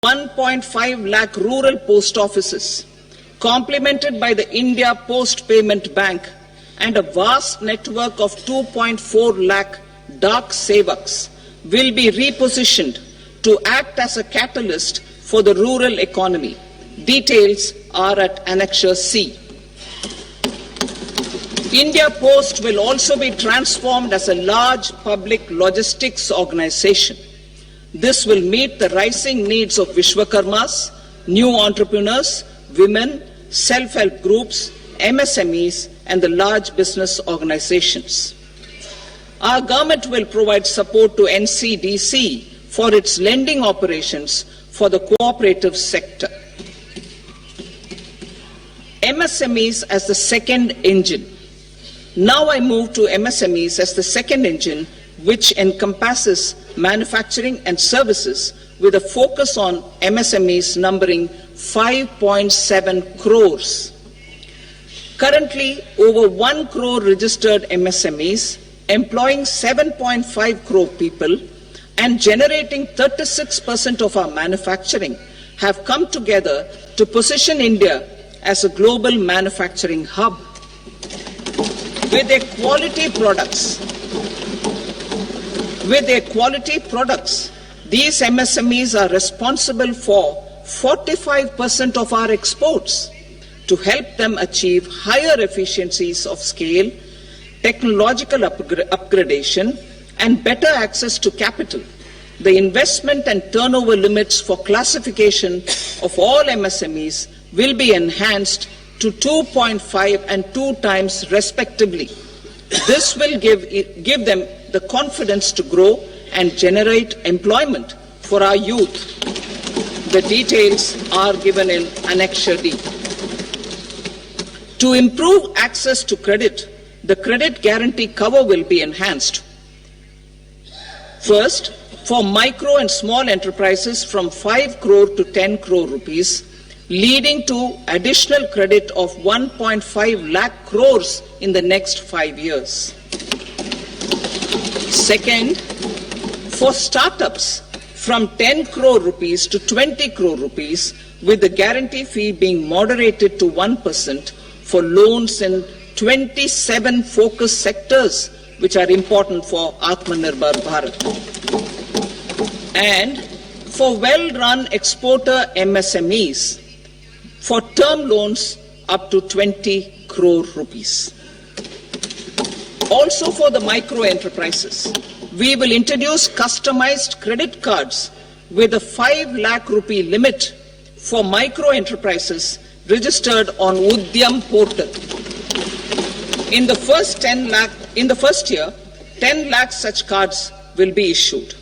1.5 lakh rural post offices, complemented by the India Post Payment Bank and a vast network of 2.4 lakh Dak Sevaks, will be repositioned to act as a catalyst for the rural economy. Details are at Annexure C. India Post will also be transformed as a large public logistics organization. This will meet the rising needs of Vishwakarmas, new entrepreneurs, women, self-help groups, MSMEs, and the large business organizations. Our government will provide support to NCDC for its lending operations for the cooperative sector. MSMEs as the second engine. Now I move to MSMEs as the second engine, which encompasses manufacturing and services with a focus on MSMEs numbering 5.7 crores. Currently, over 1 crore registered MSMEs, employing 7.5 crore people and generating 36% of our manufacturing, have come together to position India as a global manufacturing hub. With their quality products, these MSMEs are responsible for 45% of our exports. To help them achieve higher efficiencies of scale, technological upgradation, and better access to capital, the investment and turnover limits for classification of all MSMEs will be enhanced to 2.5 and 2 times respectively. This will give them the confidence to grow and generate employment for our youth. The details are given in Annexure D. To improve access to credit, the credit guarantee cover will be enhanced. First, for micro and small enterprises from 5 crore to 10 crore rupees, leading to additional credit of 1.5 lakh crores in the next 5 years. Second, for startups from 10 crore rupees to 20 crore rupees, with the guarantee fee being moderated to 1% for loans in 27 focus sectors which are important for Atmanirbhar Bharat. And for well-run exporter MSMEs, for term loans up to 20 crore rupees. Also for the micro enterprises, we will introduce customized credit cards with a 5 lakh rupee limit for micro enterprises registered on Udyam portal. In the first year, 10 lakh such cards will be issued.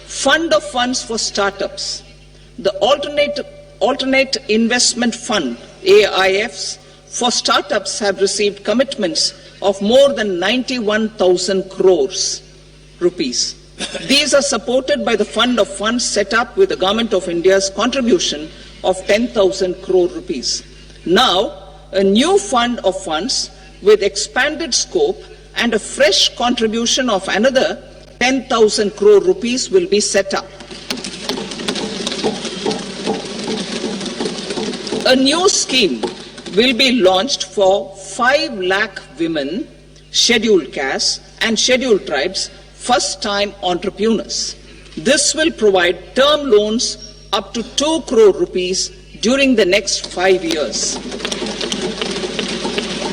Fund of funds for startups. The Alternate Investment Fund, AIFs, for startups have received commitments of more than 91,000 crores rupees. These are supported by the Fund of Funds set up with the Government of India's contribution of 10,000 crore rupees. Now, a new fund of funds with expanded scope and a fresh contribution of another 10,000 crore rupees will be set up. A new scheme will be launched for 5 lakh women, scheduled castes and scheduled tribes, first-time entrepreneurs. This will provide term loans up to 2 crore rupees during the next 5 years.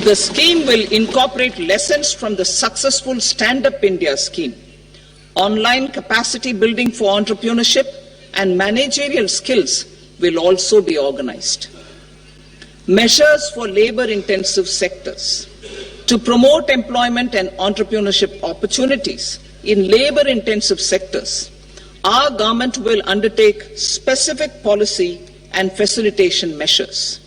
The scheme will incorporate lessons from the successful Stand Up India scheme. Online capacity building for entrepreneurship and managerial skills will also be organized. Measures for labor-intensive sectors. To promote employment and entrepreneurship opportunities in labor-intensive sectors, our government will undertake specific policy and facilitation measures.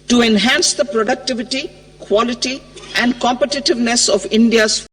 To enhance the productivity, quality, and competitiveness of India's